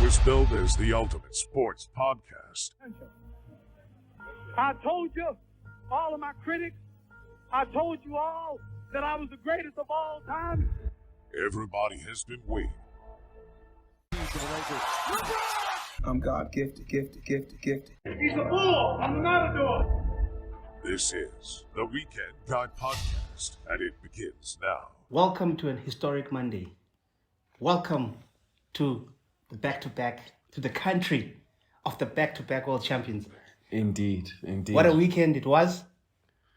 was billed as the ultimate sports podcast. I told you, all of my critics, I told you all that I was the greatest of all time. Everybody has been waiting. I'm God gifted. He's a fool. I'm the matador. This is the Weekend Guy Podcast, and it begins now. Welcome to an historic Monday. Welcome to the back-to-back, to the country of the back-to-back world champions. Indeed. What a weekend it was.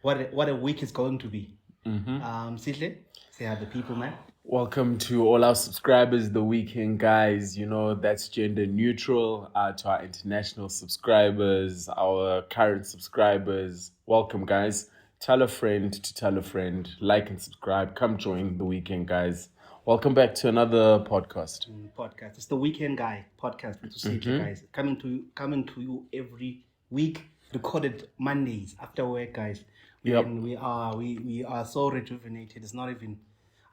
What a week it's going to be. Sihle, say hi to the people, man. Welcome to all our subscribers, the Weekend Guys. You know, that's gender neutral. To our international subscribers, our current subscribers. Welcome, guys. Tell a friend to tell a friend. Like and subscribe. Come join the Weekend Guys. Welcome back to another podcast. It's the Weekend Guy podcast with Sihle, guys. Coming to you every week. Recorded Mondays after work, guys. We are so rejuvenated. It's not even.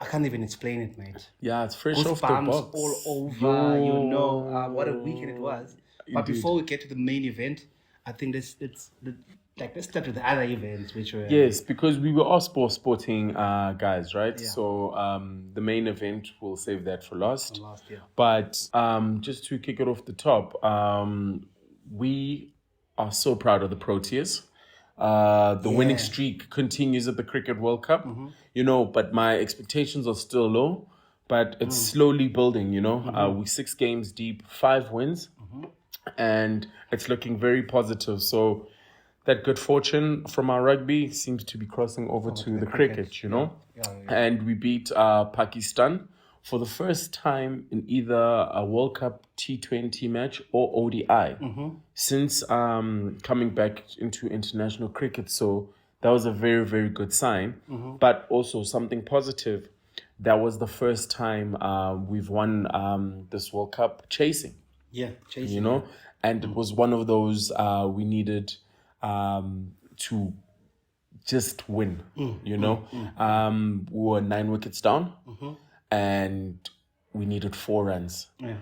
I can't even explain it, mate. Yeah, it's fresh off the box. All over, what a weekend it was. But before we get to the main event, I think let's start with the other events, which were... Yes, because we were all sporting guys, right? Yeah. So the main event, we'll save that for last. Yeah. But just to kick it off the top, we are so proud of the Proteas. The winning streak continues at the Cricket World Cup, you know, but my expectations are still low, but it's slowly building, you know. We're 6 games deep, 5 wins, and it's looking very positive. So that good fortune from our rugby seems to be crossing over to the cricket, you know. Yeah. And we beat Pakistan for the first time in either a World Cup T20 match or ODI since coming back into international cricket. So that was a very, very good sign. But also something positive, that was the first time we've won this World Cup chasing. Yeah, chasing. You know, and it was one of those we needed to just win, you know. We were 9 wickets down. And we needed 4 runs. Yeah.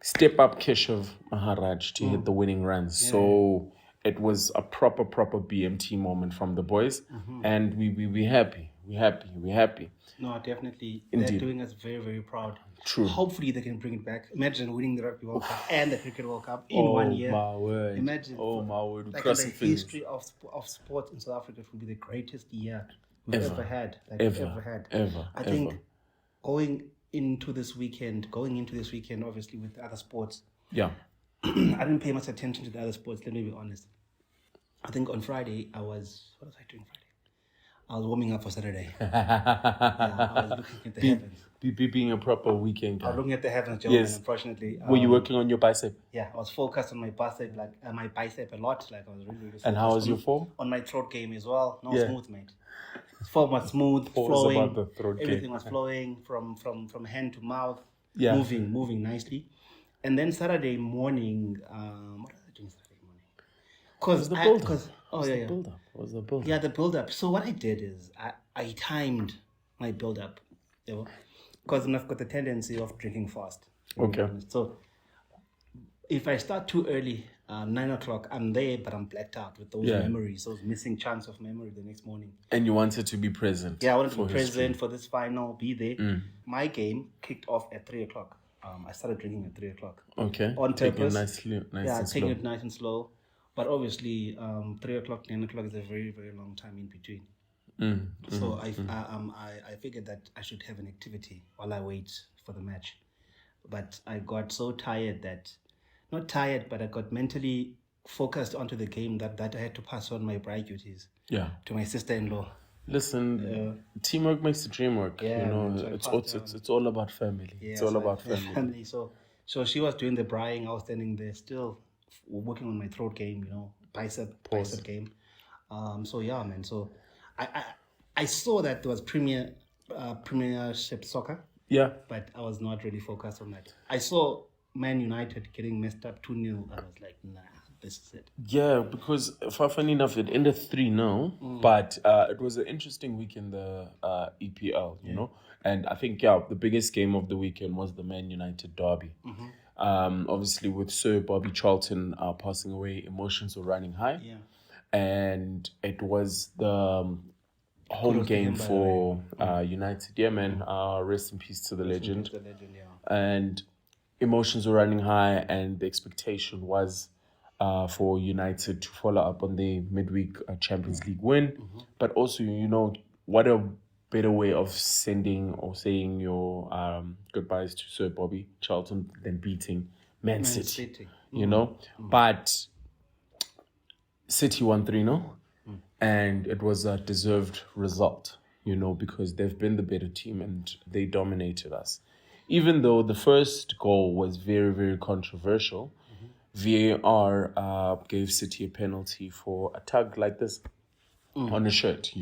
Step up Keshav Maharaj to hit the winning runs. Yeah. So it was a proper BMT moment from the boys. And we happy. We're happy. No, definitely. Indeed. They're doing us very, very proud. True. Hopefully they can bring it back. Imagine winning the Rugby World Cup and the Cricket World Cup in 1 year. My word. Imagine. My word. Like the history of sports in South Africa, it will be the greatest year we've ever had. I think going into this weekend, obviously with the other sports. Yeah. I didn't pay much attention to the other sports, let me be honest. I think on Friday, what was I doing Friday? I was warming up for Saturday. I was looking at the heavens. Being a proper weekend guy. I was looking at the heavens, Joe, yes. Unfortunately. Were you working on your bicep? Yeah, I was focused on my bicep, a lot. Like I was really focused. And how was your form? On my throat game as well. Smooth, mate. Form was smooth, flowing. Everything was flowing from hand to mouth, moving nicely. And then Saturday morning, what was I doing Saturday morning? What was the build-up? Yeah, the build-up. So what I did is I timed my build-up, because I've got the tendency of drinking fast. Okay. So if I start too early, 9 o'clock, I'm there, but I'm blacked out with those memories, those missing chunks of memory the next morning. And you wanted to be present. Yeah, I wanted to be present for this final, be there. My game kicked off at 3 o'clock. I started drinking at 3 o'clock. Okay. On purpose. Taking it nice and slow. But obviously, 3 o'clock, 9 o'clock is a very, very long time in between. So I figured that I should have an activity while I wait for the match. But I got so tired that... Not tired, but I got mentally focused onto the game that I had to pass on my bride duties to my sister-in-law. Listen, teamwork makes the dream work. Yeah, you know, it's all about family. Yeah, it's all about family. So she was doing the braaiing. I was standing there still working on my throat game, you know, bicep game. Man. So I saw that there was Premiership soccer. Yeah. But I was not really focused on that. I saw Man United getting messed up 2-0. I was like, nah, this is it. Yeah, because funny enough, it ended 3-0, but it was an interesting week in the EPL, you know? And I think, the biggest game of the weekend was the Man United derby. Obviously, with Sir Bobby Charlton passing away, emotions were running high. Yeah. And it was the home Kudos to game him, by the for United. Yeah, man. Rest in peace to the legend. The legend, yeah. And emotions were running high, and the expectation was for United to follow up on the midweek Champions League win. But also, what a better way of sending or saying your goodbyes to Sir Bobby Charlton than beating Man City. But City won 3-0, and it was a deserved result, because they've been the better team and they dominated us. Even though the first goal was very, very controversial, VAR gave City a penalty for a tug like this on a shirt,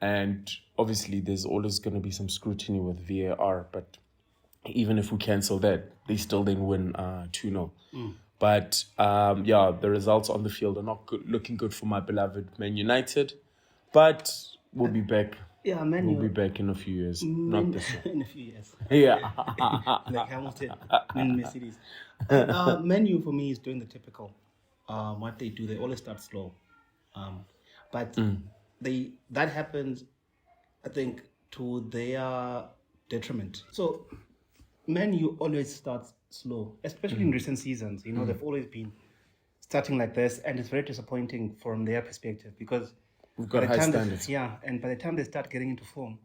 And obviously there's always going to be some scrutiny with VAR, but even if we cancel that, they still didn't win 2-0. But, the results on the field are not looking good for my beloved Man United. But we'll be back. Yeah, We'll be back in a few years. Not this year. In a few years. Yeah. Like Hamilton and Mercedes. Menu for me is doing the typical. What they do, they always start slow. But that happens, I think, to their detriment. So Man U always starts slow, especially in recent seasons. They've always been starting like this, and it's very disappointing from their perspective because we've got high standards. And by the time they start getting into form,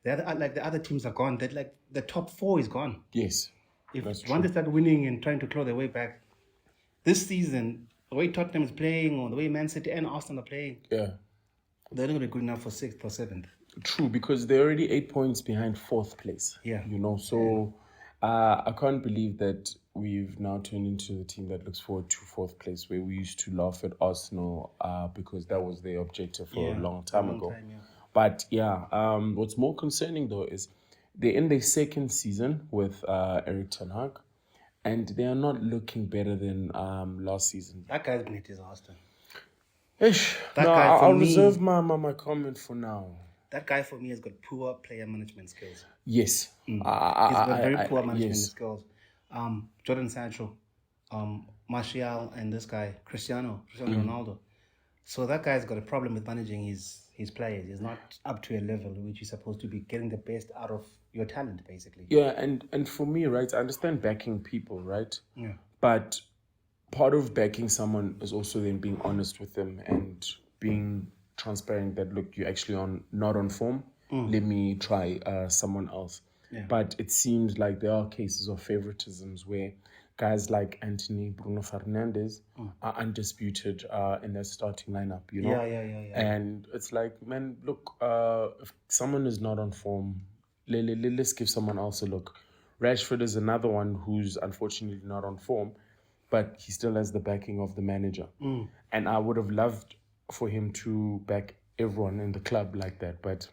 the other teams are gone. They're like the top 4 is gone. Yes, If once they start winning and trying to claw their way back, this season, the way Tottenham is playing or the way Man City and Arsenal are playing, they're not going to be good enough for 6th or 7th. True, because they're already 8 points behind 4th place. Yeah. So I can't believe that we've now turned into the team that looks forward to 4th place, where we used to laugh at Arsenal because that was their objective for a long time ago. But what's more concerning though is they're in their 2nd season with Erik ten Hag, and they are not looking better than last season. That guy's been a disaster. I'll reserve my comment for now. That guy for me has got poor player management skills. Yes. He's got very poor management skills. Jordan Sancho, Martial, and this guy, Cristiano Ronaldo. So that guy's got a problem with managing his players. He's not up to a level which you're supposed to be getting the best out of your talent, basically. Yeah, and for me, right, I understand backing people, right? Yeah. But part of backing someone is also then being honest with them and being transparent that, look, you're actually not on form. Let me try someone else. Yeah. But it seems like there are cases of favoritisms where guys like Anthony Bruno Fernandes are undisputed in their starting lineup, Yeah. And it's like, man, look, if someone is not on form, let's give someone else a look. Rashford is another one who's unfortunately not on form, but he still has the backing of the manager. And I would have loved for him to back everyone in the club like that, but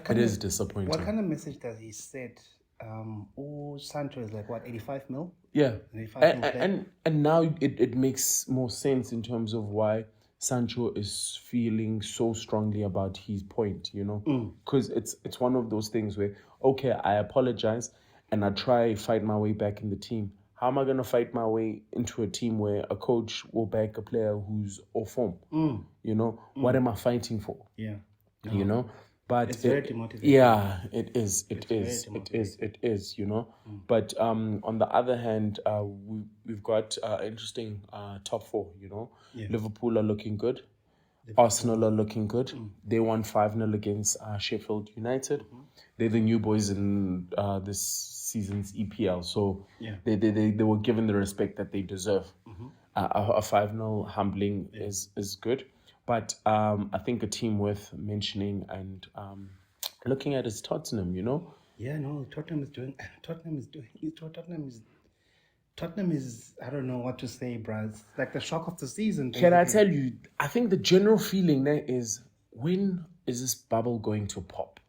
it is disappointing. What kind of message does he set? Sancho is like, 85 mil? Yeah. 85 mil and now it makes more sense in terms of why Sancho is feeling so strongly about his point, because it's one of those things where, okay, I apologize and I fight my way back in the team. How am I going to fight my way into a team where a coach will back a player who's off form? What am I fighting for? Yeah. But it's very demotivating. Yeah, it is. It is. But on the other hand, we've got interesting top 4. Yeah. Liverpool are looking good. Arsenal are looking good. They won 5-0 against Sheffield United. They're the new boys in this season's EPL, so they were given the respect that they deserve. A 5-0 humbling is good. But I think a team worth mentioning and looking at is Tottenham, Yeah, no, Tottenham is, I don't know what to say, bruh. It's like the shock of the season. Basically. Can I tell you, I think the general feeling there is, when is this bubble going to pop?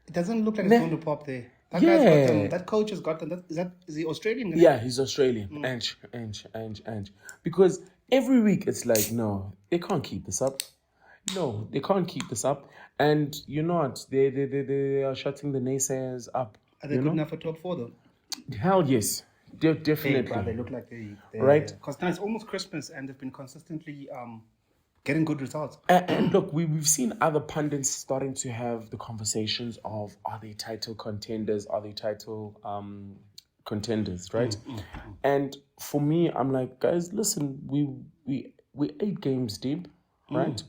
It doesn't look like it's going to pop there. That guy's got them. That coach has got them. Is he Australian? Yeah, he's Australian. And because every week it's like, no, they can't keep this up. No, they can't keep this up. And you know what? They are shutting the naysayers up. Are they good enough for top 4 though? Hell yes. Definitely. Hey, bro, they look like they're Right. Because now it's almost Christmas and they've been consistently getting good results. And look, we've seen other pundits starting to have the conversations of, are they title contenders? Are they title contenders, right? And for me, I'm like, guys, listen, we 8 games deep, right?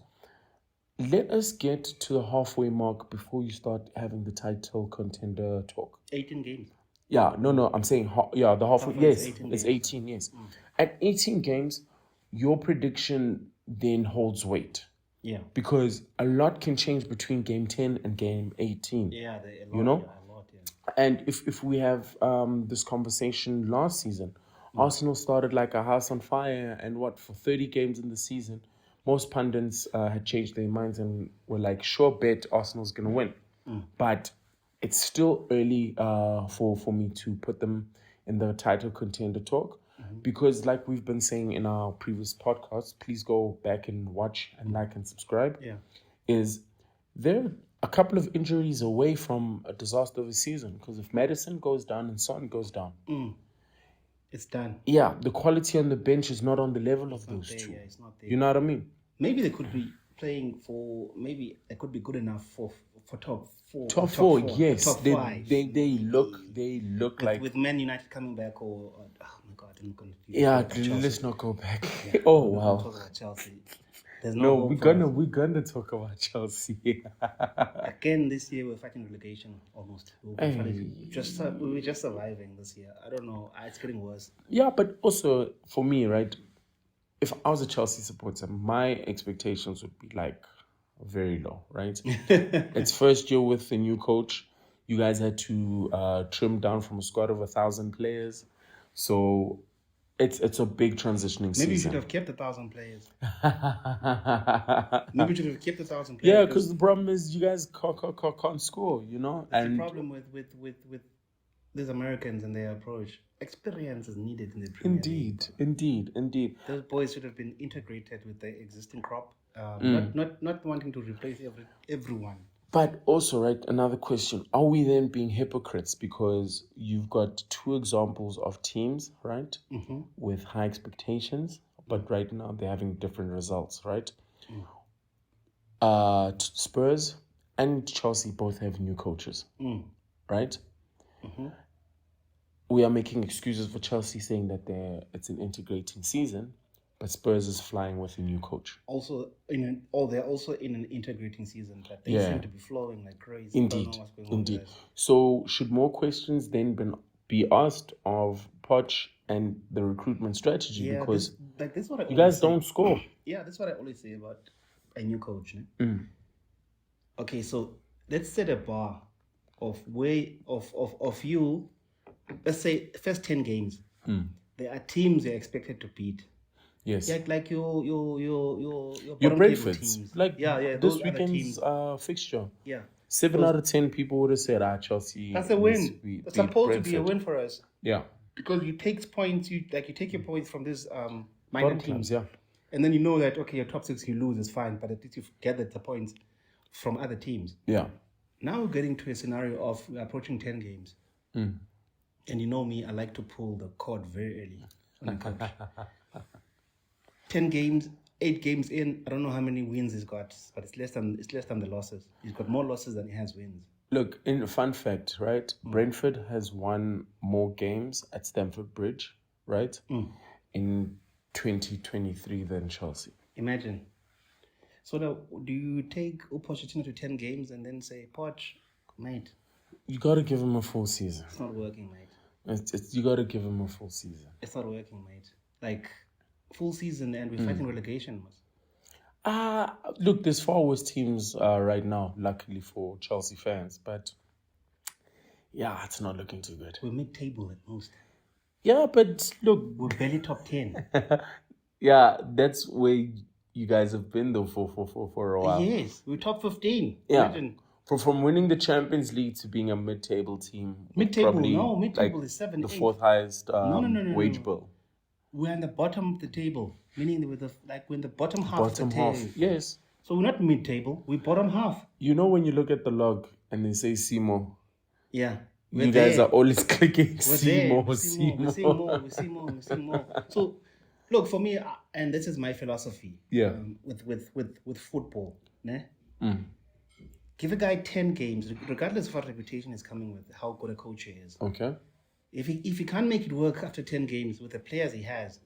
Let us get to the halfway mark before you start having the title contender talk. 18 games. Yeah, no, I'm saying, the halfway, yes, it's 18, yes. At 18 games, your prediction then holds weight. Yeah. Because a lot can change between game 10 and game 18. Yeah, a lot, you know? Yeah, a lot, yeah. And if we have this conversation last season, Arsenal started like a house on fire, and for 30 games in the season, most pundits had changed their minds and were like, sure bet Arsenal's going to win. But it's still early for me to put them in the title contender talk. Because like we've been saying in our previous podcasts, please go back and watch and like and subscribe. Yeah. Is they're a couple of injuries away from a disaster of a season. Because if Madison goes down and Son goes down, it's done. Yeah, the quality on the bench is not on the level of those two. Yeah, it's not there. You know what I mean? Maybe they could be playing for. Maybe they could be good enough for top four. Top four, yes. Top They, five. they look like with Man United coming back, or oh my God, I'm gonna. Yeah, let's not go back. Yeah. Oh wow. Talk about Chelsea. There's No, hope we're gonna talk about Chelsea. Again, this year we're fighting relegation almost. We were just surviving this year. I don't know. It's getting worse. Yeah, but also for me, right? If I was a Chelsea supporter, my expectations would be like very low, right? It's first year with the new coach. You guys had to trim down from a squad of 1,000 players, so it's a big transitioning season. Maybe you should have kept 1,000 players. Maybe you should have kept 1,000 players. Yeah, because the problem is you guys can't score, you know. That's the problem with these Americans and their approach. Experience is needed in the Premier League. Indeed. Those boys should have been integrated with the existing crop. Not wanting to replace everyone. But also, right, another question. Are we then being hypocrites? Because you've got 2 examples of teams, right, with high expectations, but right now they're having different results, right? Spurs and Chelsea both have new coaches, right? We are making excuses for Chelsea saying that it's an integrating season, but Spurs is flying with a new coach. Also, they're also in an integrating season, but they seem to be flowing like crazy. Indeed. So, should more questions then be asked of Poch and the recruitment strategy? Yeah, because this is what I you guys say. don't score. Yeah, that's what I always say about a new coach. Okay, so let's set a bar of you. Let's say first 10 games. There are teams they're expected to beat. Yes. Yeah, like your Brentfords. teams. Like this weekend's fixture. Yeah. 7 out of 10 people would have said, Chelsea. That's a win. It's supposed to be a win for us. Yeah. Because you take points, you take your points from these minor Bottom teams. clubs, yeah. And then you know that, okay, your top 6 you lose is fine, but at least you've gathered the points from other teams. Yeah. Now we're getting to a scenario of we're approaching 10 games. And you know me, I like to pull the cord very early. 10 games, 8 games in, I don't know how many wins he's got, but it's less than the losses. He's got more losses than he has wins. Look, in a fun fact, right? Brentford has won more games at Stamford Bridge, right? In 2023 than Chelsea. Imagine. So now, do you take Pochettino to 10 games and then say, Poch, mate? You got to give him a full season. It's not working, mate. You got to give him a full season. It's not working, mate. Like, full season and we're fighting relegation. Look, there's far worse teams right now, luckily for Chelsea fans. But, yeah, it's not looking too good. We're mid-table at most. Yeah, but look. We're barely top 10. Yeah, that's where you guys have been, though, for a while. Yes, we're top 15. Yeah. Imagine. From winning the Champions League to being a mid-table team. Mid-table like is 7, the 8. 4th highest wage bill. We're in the bottom of the table, meaning we're in the bottom half of the table. Yes. So we're not mid-table, we're bottom half. You know when you look at the log and they say Simo, yeah, You guys are always clicking. We see more. So, look, for me, and this is my philosophy. Yeah. With football, né? Give a guy 10 games, regardless of what reputation is coming with, how good a coach he is. Okay. If he can't make it work after 10 games with the players he has,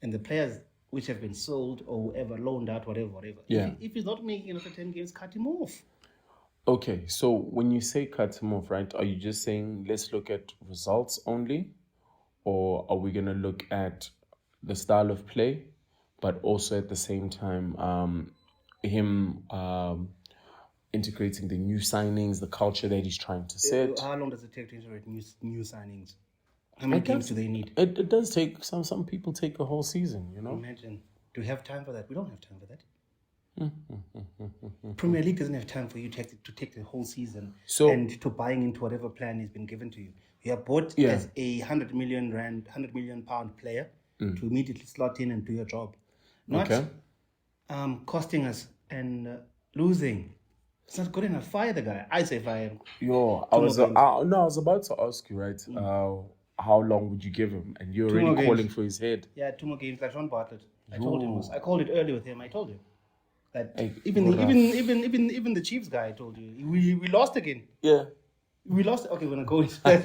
and the players which have been sold or whoever, loaned out, whatever. Yeah. If he's not making it after 10 games, cut him off. Okay, so when you say cut him off, right, are you just saying let's look at results only? Or are we going to look at the style of play, but also at the same time him integrating the new signings, the culture that he's trying to set? How long does it take to integrate new signings? How many games do they need? It does take, some people take a whole season, you know? Imagine. Do we have time for that? We don't have time for that. Premier League doesn't have time for you to take the whole season and to buying into whatever plan has been given to you. You are bought as a 100 million pound player to immediately slot in and do your job, not costing us and losing. It's not good enough. Fire the guy. I say fire him. I was about to ask you, right? How long would you give him? And you're already calling for his head. Yeah, 2 more games like Sean Bartlett. I told him. I called it early with him. I told him. That even the Chiefs guy, I told you, we lost again. Yeah, we lost. Okay, we're gonna go into that.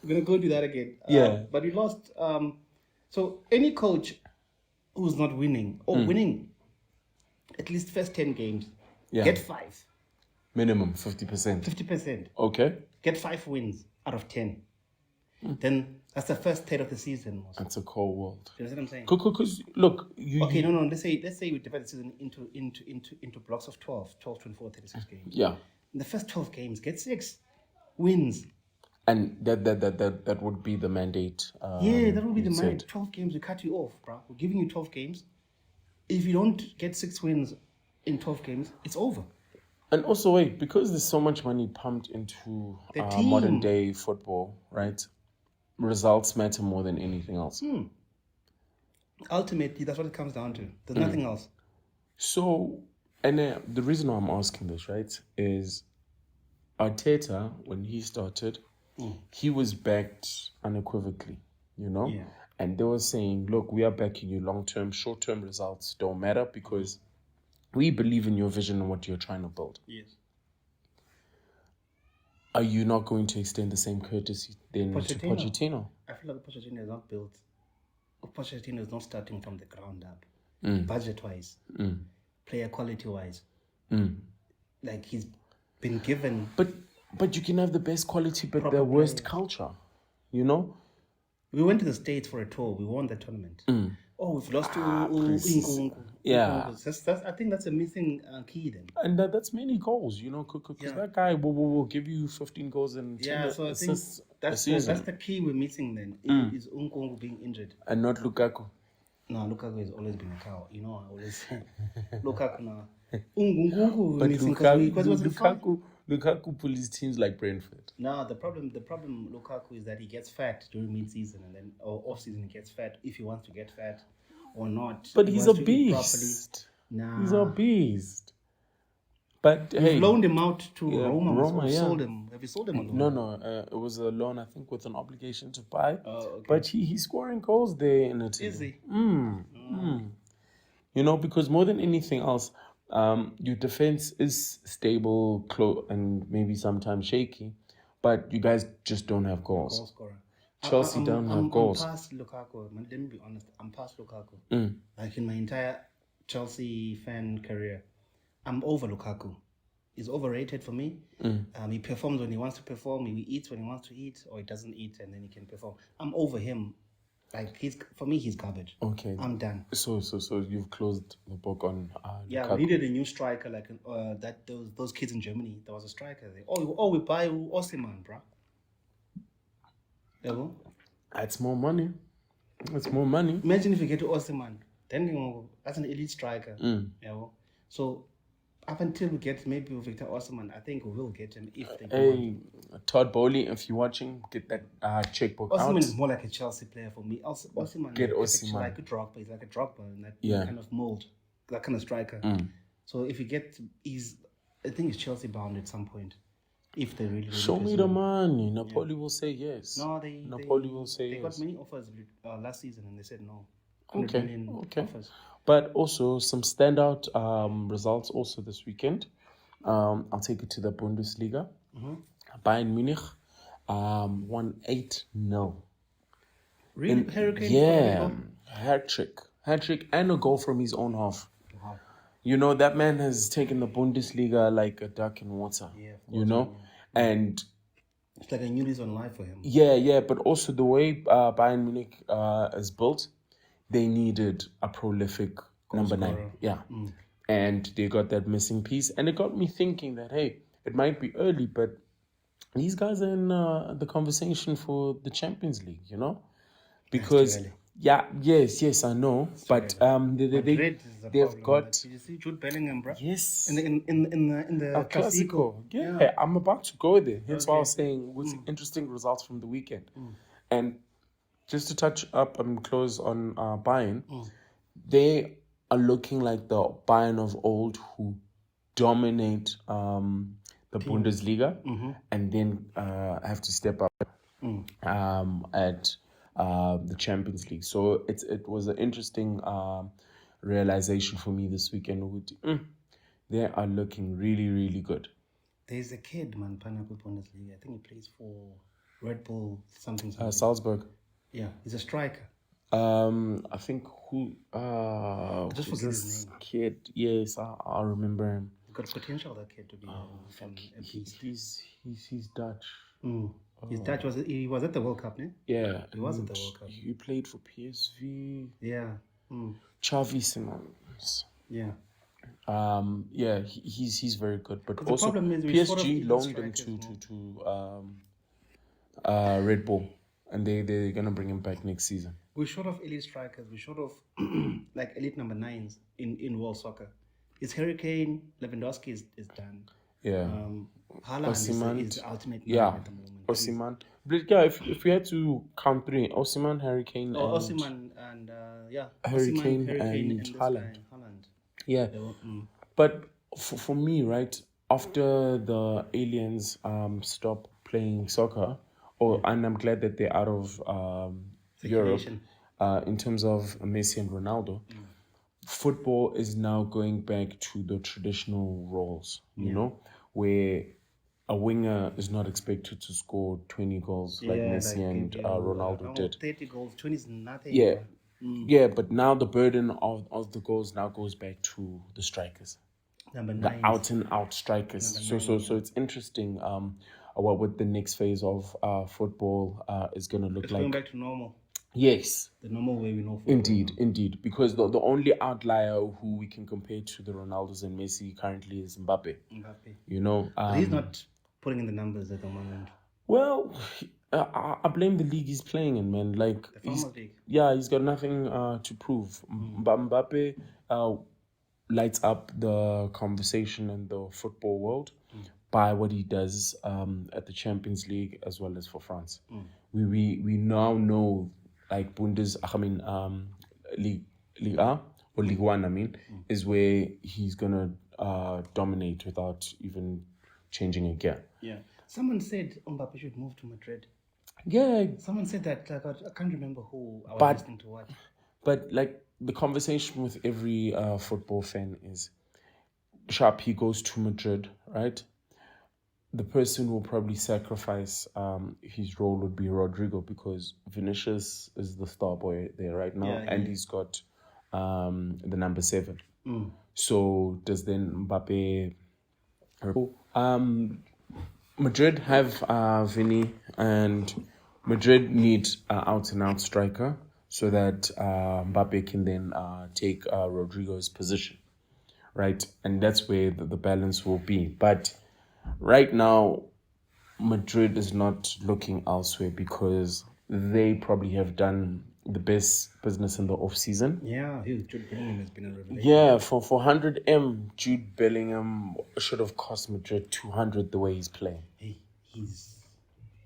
We're gonna go into that again. But we lost. So any coach who's not winning winning at least first 10 games, get 5. Minimum 50%. 50%. Okay. Get 5 wins out of 10. Then that's the first third of the season. That's a cold world. You know what I'm saying? Because look, no. Let's say we divide the season into blocks of 12, 24, 36 games. Yeah. In the first 12 games, get 6 wins. And that would be the mandate. That would be the mandate. 12 games, we cut you off, bro. We're giving you 12 games. If you don't get 6 wins in 12 games, it's over. And also, wait, because there's so much money pumped into modern day football, right? Results matter more than anything else. Ultimately, that's what it comes down to. There's nothing else. So, and the reason why I'm asking this, right, is Arteta, when he started, he was backed unequivocally, you know? Yeah. And they were saying, look, we are backing you long-term, short-term results don't matter because we believe in your vision and what you're trying to build. Yes. Are you not going to extend the same courtesy then to Pochettino? I feel like Pochettino is not built. Pochettino is not starting from the ground up. Budget-wise, player quality-wise. Like he's been given... But you can have the best quality but the worst culture, you know? We went to the States for a tour. We won the tournament. We've lost to Nkunku. Yeah. I think that's a missing key then. And that's many goals, you know, because that guy will give you 15 goals and 10 so assists I think that's the key we're missing then, is Nkunku being injured. And not Lukaku. No, Lukaku has always been a cow. You know, I always say, Lukaku now. Nkunku But missing Lukaku pulls teams like Brentford. No, the problem Lukaku is that he gets fat during mid-season and then off-season he gets fat if he wants to get fat or not. But he's a beast. Nah. He's a beast. But You've loaned him out to Roma. Sold him. Have you sold him on the No. It was a loan, I think, with an obligation to buy. Oh, okay. But he's scoring goals there in Italy. Is he? You know, because more than anything else, your defense is stable, and maybe sometimes shaky, but you guys just don't have goals. Goal scorer. Chelsea don't have goals. I'm past Lukaku. Let me be honest. I'm past Lukaku. Like in my entire Chelsea fan career, I'm over Lukaku. He's overrated for me. He performs when he wants to perform. He eats when he wants to eat, or he doesn't eat and then he can perform. I'm over him. Like for me, he's garbage. Okay, I'm done. So you've closed the book on. Yeah, Lukaku. we needed a new striker like that. Those kids in Germany. There was a striker there. We buy Osimhen, bro. Yeah, That's more money. That's more money. Imagine if you get to Osimhen, then that's an elite striker. Yeah, so up until we get maybe Victor Osimhen, I think we will get him if they Hey, Todd Bowley, if you're watching, get that checkbook out. Osimhen is more like a Chelsea player for me. Osimhen Get is Osimhen. like a Drogba. He's like a Drogba in that kind of mold, that kind of striker. So if you get, I think he's Chelsea bound at some point. If they really Show me the money. Napoli will say yes. No, Napoli will say they yes. got many offers last season and they said no. 100 Okay. million Okay. offers. But also some standout results also this weekend. I'll take it to the Bundesliga. Bayern Munich won 8-0. Really? Hurricane? Yeah. Hat-trick and a goal from his own half. Wow. You know, that man has taken the Bundesliga like a duck in water. Yeah. You know? And it's like a new lease on life for him. yeah. But also the way Bayern Munich is built, they needed a prolific number 9. Yeah. And they got that missing piece. And it got me thinking that, hey, it might be early, but these guys are in the conversation for the Champions League, you know? Because, yes, I know. But they've got... Did you see Jude Bellingham, bro? Yes. In the Classico. Yeah, I'm about to go there. Hence why I was saying what's interesting results from the weekend. And just to touch up and close on Bayern, they are looking like the Bayern of old who dominate the Bundesliga and then have to step up at the Champions League. So it was an interesting realization for me this weekend. They are looking really, really good. There's a kid, man, Pineapple Bundesliga. I think he plays for Red Bull something. Salzburg. Yeah, he's a striker. I think who just forget his name. Kid. Yes, I remember him. He's got potential, that kid, to be he's Dutch. He's Dutch. He was at the World Cup, ne? Yeah, he was at the World Cup. He played for PSV. Yeah. Xavi Simons. Yeah. He's very good, but the also problem is PSG loaned him to Red Bull, and they're gonna bring him back next season. We're short of elite strikers. We're short of like elite number 9s in world soccer. It's Hurricane. Lewandowski is done. Yeah. Haaland is the ultimate man at the moment. Osimhen. But yeah, if we had to count 3, Osimhen, Hurricane, and Hurricane and Haaland. Yeah. But for me, right, after the aliens stop playing soccer, and I'm glad that they're out of Europe, in terms of Messi and Ronaldo, football is now going back to the traditional roles, you know, where a winger is not expected to score 20 goals like Messi and Ronaldo did. 30 goals, 20 is nothing. Yeah. Yeah, but now the burden of the goals now goes back to the strikers. Number 9. The out and out strikers. So it's interesting what the next phase of football is going to look like. Going back to normal. Yes. The normal way we know football. Indeed. Because the only outlier who we can compare to the Ronaldos and Messi currently is Mbappe. You know. But he's not putting in the numbers at the moment. Well, I blame the league he's playing in, man. Like, the Farmers League. Yeah, he's got nothing to prove. But Mbappe lights up the conversation in the football world by what he does at the Champions League as well as for France. We now know, like Ligue A or Ligue 1, is where he's gonna dominate without even changing a gear. Yeah. Someone said Mbappe should move to Madrid. Yeah. Someone said that. Like, I can't remember who I was listening to what. But like the conversation with every football fan is, sharp, he goes to Madrid, right? The person who will probably sacrifice his role would be Rodrigo, because Vinicius is the star boy there right now, and he's got the number 7. So does then Mbappe... Madrid have Vinny, and Madrid need an out-and-out striker so that Mbappe can then take Rodrigo's position, right? And that's where the balance will be. But right now, Madrid is not looking elsewhere because they probably have done the best business in the off-season. Yeah, Jude Bellingham has been a revelation. Yeah, for 100M, Jude Bellingham should have cost Madrid 200 the way he's playing. He's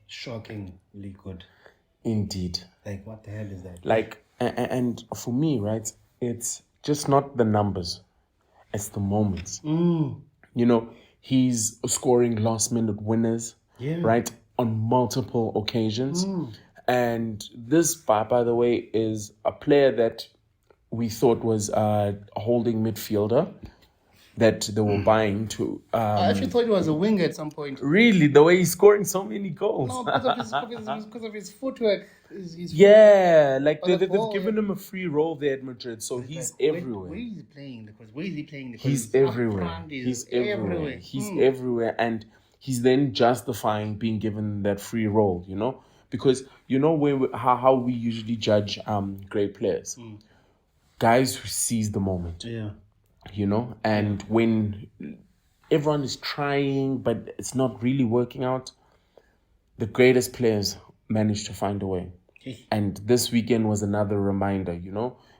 shockingly good. Indeed. Like, what the hell is that? Like, and for me, right, it's just not the numbers. It's the moments. You know, He's scoring last-minute winners, right, on multiple occasions. And this, by the way, is a player that we thought was a holding midfielder that they were buying to. I actually thought he was a winger at some point. Really, the way he's scoring so many goals. No, because of his footwork. Like they've given him a free role there at Madrid, so he's everywhere. Where is he playing? He's everywhere. He's everywhere. He's everywhere, and he's then justifying being given that free role. Because how we usually judge great players, guys who seize the moment. And when everyone is trying, but it's not really working out, the greatest players manage to find a way. And this weekend was another reminder,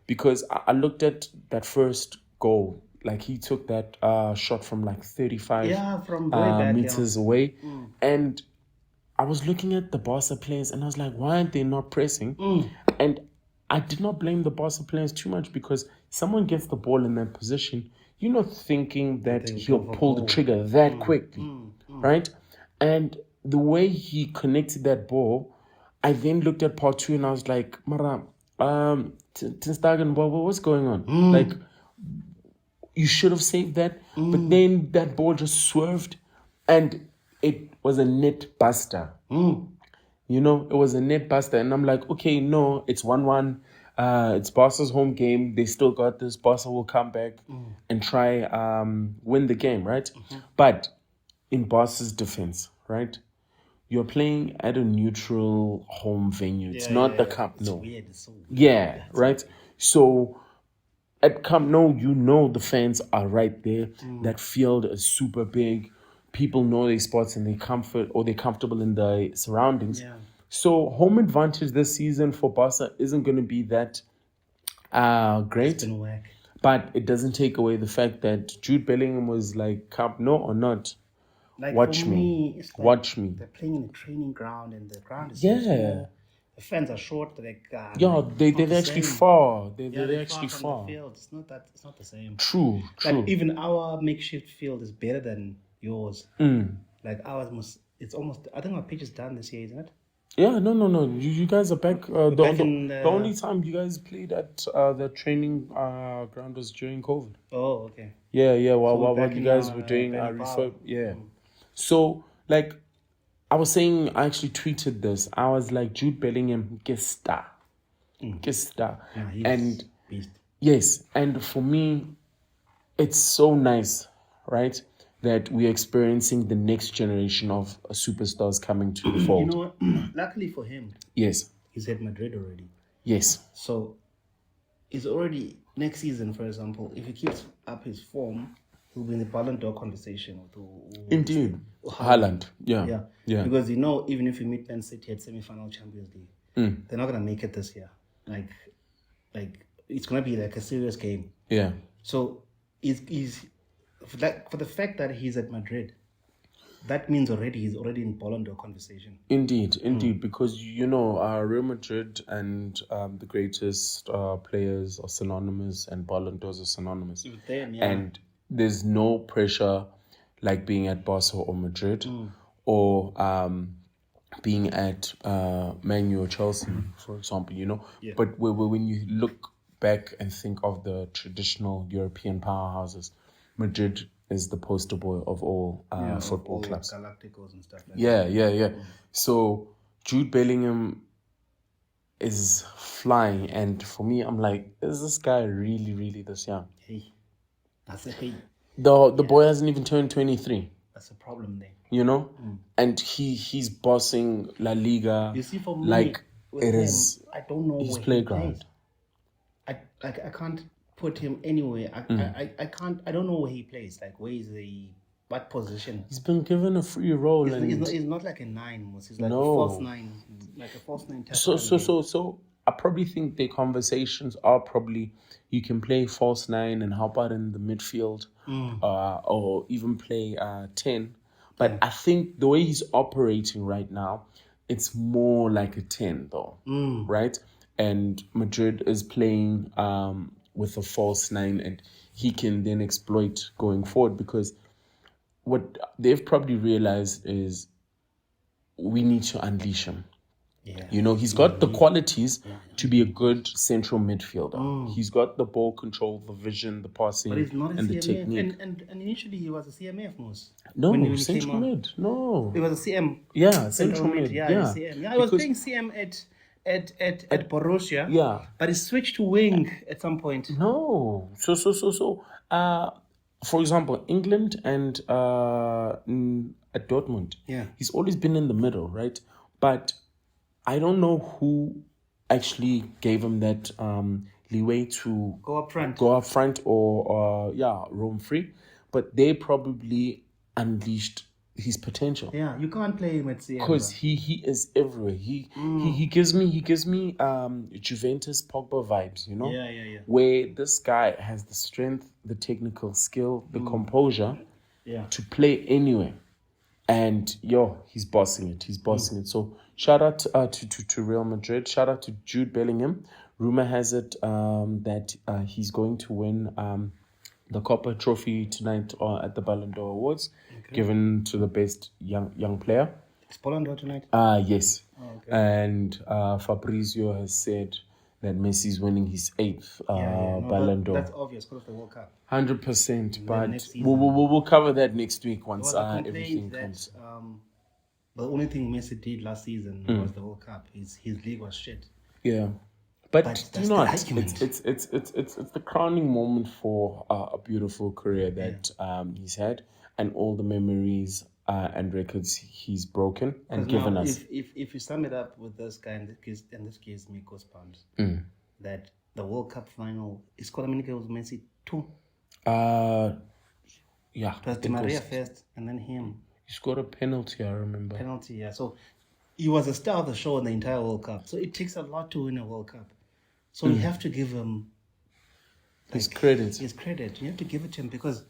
because I looked at that first goal. Like, he took that shot from like 35 from way back, meters away. And I was looking at the Barca players and I was like, why aren't they not pressing? And I did not blame the Barca players too much, because someone gets the ball in that position, you're not thinking that he'll pull the trigger that quickly, right? And the way he connected that ball, I then looked at part 2 and I was like, Mara, Tinstagen, what's going on? Like, you should have saved that. But then that ball just swerved and it was a net buster. It was a net buster. And I'm like, okay, no, it's 1-1. It's Barca's home game. They still got this. Barca will come back and try win the game, right? But in Barca's defense, right, you're playing at a neutral home venue. It's not the Camp Nou. It's so weird. Right? So at Camp Nou, the fans are right there. That field is super big. People know their spots and they're comfortable in the surroundings. So home advantage this season for Barca isn't going to be that great. It's been whack. But it doesn't take away the fact that Jude Bellingham was like, Camp Nou or not, Like, watch for me. it's like Watch me. They're playing in a training ground and the ground is so small. The fans are short. They're they're actually far. They're actually from far. the field. It's not the same. True. Like, even our makeshift field is better than yours. Like, ours it's almost, I think our pitch is done this year, isn't it? Yeah, no. You guys are back. The in, only time you guys played at the training ground was during COVID. Oh, okay. Yeah. While back you in guys our were doing Benny refurb. Powell. Yeah. So, like, I was saying, I actually tweeted this. I was like, Jude Bellingham, get star. Yeah, he's And beast. yes, and for me, it's so nice, right, that we're experiencing the next generation of superstars coming to the fold. You know what? Luckily for him, Yes. he's at Madrid already. Yes. So he's already, next season, for example, if he keeps up his form, he'll be in the Ballon d'Or conversation with Indeed. Haaland. Haaland. Yeah. Because even if you meet Man City at semi-final Champions League, they're not gonna make it this year. Like it's gonna be like a serious game. Yeah. So he's for the fact that he's at Madrid, that means he's already in Ballon d'Or conversation. Indeed, because Real Madrid and the greatest players are synonymous, and Ballon d'Ors are synonymous. Then, And there's no pressure like being at Barca or Madrid, or being at Man U or Chelsea, for example. Yeah. But when you look back and think of the traditional European powerhouses, Madrid is the poster boy of all football clubs. Galacticos and stuff like Yeah, that. yeah. So Jude Bellingham is flying, and for me, I'm like, is this guy really, really this young? Hey, that's a hey. The boy hasn't even turned 23. That's a problem there. And he's bossing La Liga. You see, for me, like with it him, is I don't know his where playground. He plays. I can't put him anywhere. I can't. I don't know where he plays. Like, where is what position? He's been given a free role, He's not like a 9. He's like a false 9, like a false 9. So I probably think the conversations are probably you can play false 9 and how about in the midfield, or even play 10. But I think the way he's operating right now, it's more like a 10 though, right? And Madrid is playing with a false 9, and he can then exploit going forward, because what they've probably realized is we need to unleash him. Yeah. You know, he's got the qualities to be a good central midfielder. He's got the ball control, the vision, the passing, But he's not a and the CMF. technique. And initially he was a CMF most. No, when he central came on. mid. No. He was a CM. Yeah, central mid. Yeah, Yeah. CM. Yeah, I was playing CM at Borussia. Yeah. But he switched to wing at some point. No. So, for example, England and at Dortmund, he's always been in the middle, right? But I don't know who actually gave him that leeway to Go up front or roam free. But they probably unleashed his potential. Yeah, you can't play him at CM. Because he is everywhere. He gives me Juventus Pogba vibes, you know? Yeah. Where this guy has the strength, the technical skill, the composure to play anywhere. And he's bossing it. So shout out to Real Madrid. Shout out to Jude Bellingham. Rumor has it that he's going to win the Copa Trophy tonight at the Ballon d'Or Awards, given to the best young player. Is Ballon d'Or tonight? Yes. Oh, okay. And Fabrizio has said that Messi's winning his 8th Ballon d'Or. That's obvious because of the World Cup. 100%, but we'll cover that next week once everything comes. The only thing Messi did last season was the World Cup. His league was shit. Yeah, but that's you know, the it's the crowning moment for a beautiful career that he's had, and all the memories and records he's broken and given us. If you sum it up with this guy, and this gives me goosebumps, that the World Cup final, he scored how many goals? Messi 2. Yeah. It was Di Maria first, and then him. He scored a penalty, I remember. Yeah. So he was a star of the show in the entire World Cup. So it takes a lot to win a World Cup. So you have to give him his credit. His credit. You have to give it to him because.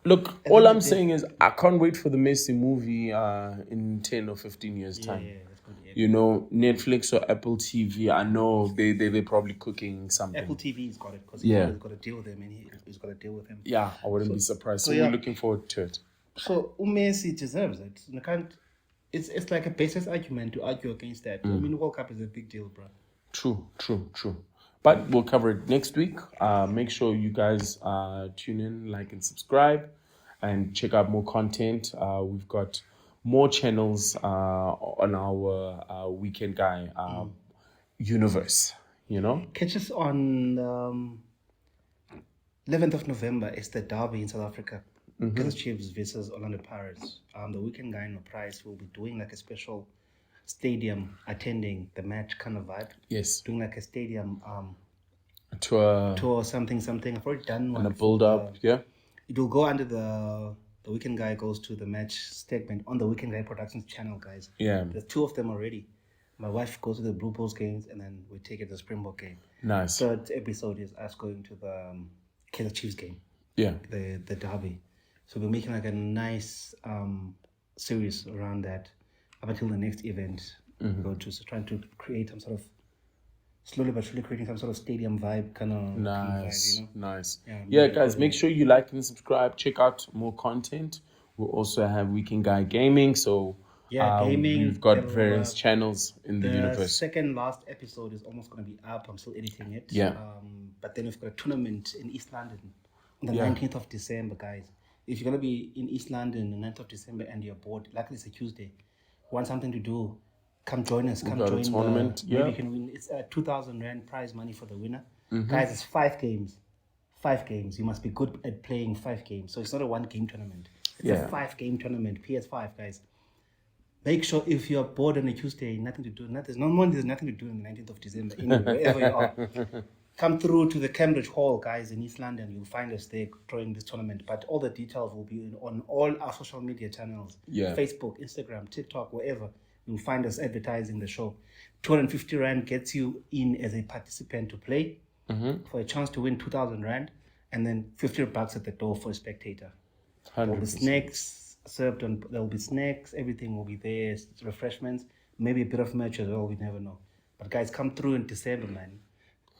Look, all I'm saying is I can't wait for the Messi movie in 10 or 15 years' time. Yeah, that's good. Yeah. You know, Netflix or Apple TV, I know they're probably cooking something. Apple TV's got it because he's got to deal with him and he's got to deal with him. Yeah, I wouldn't be surprised. So we're looking forward to it. So Messi deserves it. You can't. It's like a baseless argument to argue against that. I mean, World Cup is a big deal, bro. True. But we'll cover it next week. Make sure you guys tune in, like, and subscribe, and check out more content. We've got more channels on our Weekend Guy universe. You know, catch us on 11th of November. It's the derby in South Africa. Kaizer Chiefs versus Orlando Pirates. The Weekend Guy no price will be doing like a special stadium attending the match kind of vibe. Yes. Doing like a stadium tour something. I've already done one. And a build up, yeah. It will go under the Weekend Guy goes to the match segment on the Weekend Guy Productions channel, guys. Yeah. There's 2 of them already. My wife goes to the Blue Bulls games and then we take it to the Springbok game. Nice. Third episode is us going to the Kaizer Chiefs game. Yeah. The derby. So we're making like a nice series around that up until the next event we go to. So trying to create some sort of, slowly but surely creating some sort of stadium vibe kind of nice, vibe, you know? Nice. Yeah, guys, make sure you like and subscribe. Check out more content. We'll also have Weekend Guy Gaming. So gaming. We've got various channels in the universe. The second last episode is almost going to be up. I'm still editing it. Yeah. But then we've got a tournament in East London on the 19th of December, guys. If you're going to be in East London on the 9th of December and you're bored, likely it's a Tuesday, want something to do, come join us. Come join the tournament. Maybe you can win. It's 2,000 Rand prize money for the winner. Guys, it's 5 games. 5 games. You must be good at playing 5 games. So it's not a 1-game tournament. It's a 5-game tournament. PS5, guys. Make sure if you're bored on a Tuesday, nothing to do. There's nothing to do on the 19th of December. Wherever you are. Come through to the Cambridge Hall, guys, in East London. You'll find us there during this tournament. But all the details will be on all our social media channels. Yeah. Facebook, Instagram, TikTok, wherever. You'll find us advertising the show. 250 Rand gets you in as a participant to play for a chance to win 2,000 Rand. And then $50 at the door for a spectator. 100%. There will be snacks served on. There will be snacks. Everything will be there. Refreshments. Maybe a bit of merch as well. We never know. But guys, come through in December, man.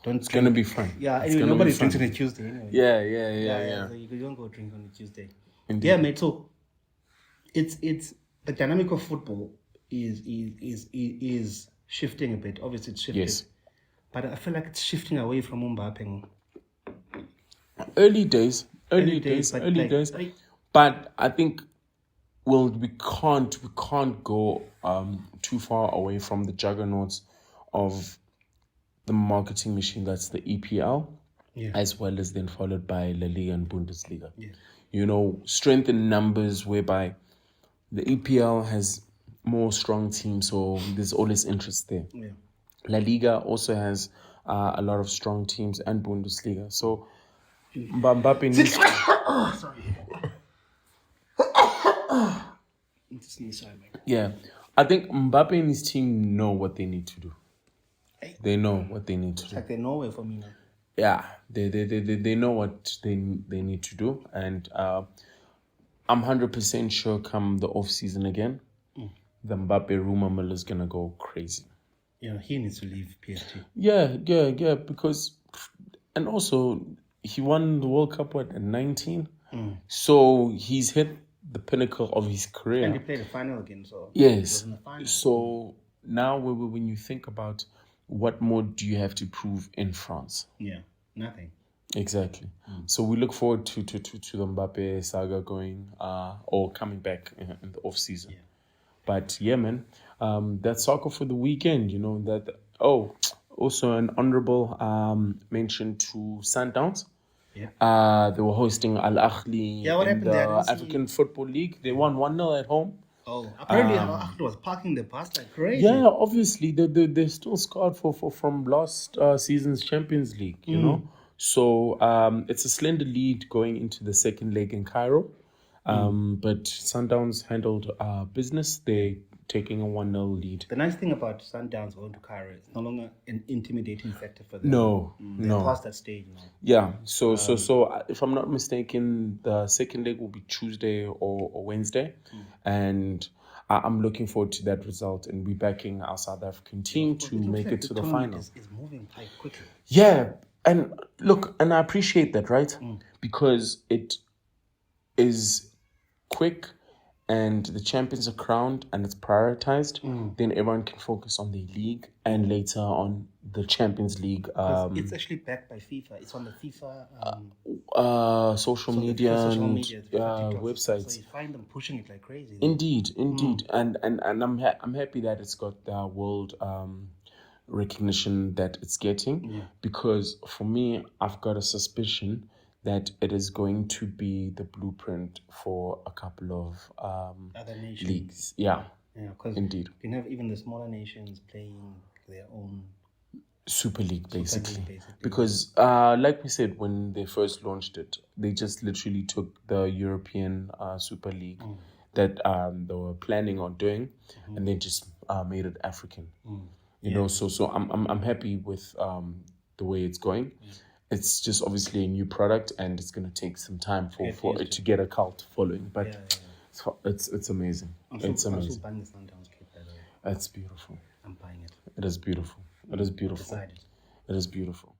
It's going to be fun. Yeah, anyway, nobody's drinking on a Tuesday anyway. Yeah. So you don't go drink on a Tuesday. Indeed. Yeah, mate. So it's the dynamic of football is shifting a bit. Obviously, it's shifted. Yes. But I feel like it's shifting away from Mbappe. Early days. But I think we can't go too far away from the juggernauts of the marketing machine that's the EPL, as well as then followed by La Liga and Bundesliga. Yeah. Strength in numbers whereby the EPL has more strong teams, so there's always interest there. Yeah. La Liga also has a lot of strong teams, and Bundesliga. So Mbappe needs Yeah. I think Mbappe and his team know what they need to do. They know what they need to do. Like they know it for me now. Yeah, they know what they need to do, and I'm 100% sure come the off season again, the Mbappe rumor mill is gonna go crazy. Yeah, he needs to leave PSG. Yeah, because, and also he won the World Cup at 19, so he's hit the pinnacle of his career. And he played the final again, so yes. He was in the final. So now, when you think about what more do you have to prove in France? Yeah, nothing. Exactly. So we look forward to the Mbappe saga going or coming back in the off season. Yeah. But yeah, man, that's soccer for the weekend. Also an honorable mention to Sundowns. Yeah. They were hosting Al Ahly in the African Football League. They won 1-0 at home. Oh, apparently Al Ahly was parking the bus like crazy. Yeah, obviously they're still scarred from last season's Champions League. You know. So it's a slender lead going into the second leg in Cairo. But Sundowns handled business. They're taking a 1-0 lead. The nice thing about Sundowns going to Cairo, it's no longer an intimidating factor for them. No. They're past that stage now. Yeah. So if I'm not mistaken, the second leg will be Tuesday or Wednesday, and I'm looking forward to that result and be backing our South African team to make it to the final. It's moving quite quickly. Yeah. And look, and I appreciate that, right? Because it is quick and the champions are crowned and it's prioritized, then everyone can focus on the league and later on the Champions League. It's actually backed by FIFA. It's on the FIFA social media and websites. So you find them pushing it like crazy. Indeed. And I'm happy that it's got the world recognition that it's getting, because for me, I've got a suspicion that it is going to be the blueprint for a couple of other nations. Leagues. Yeah, because indeed. You can have even the smaller nations playing their own Super League, basically. Because, like we said, when they first launched it, they just literally took the European Super League that they were planning on doing, and they just made it African. So I'm happy with the way it's going. It's just obviously a new product, and it's going to take some time for it to get a cult following. But it's amazing. It's amazing. I'm buying the Sundowns kit, by the way. That's beautiful. I'm buying it. It is beautiful. It is beautiful. Decided. It is beautiful.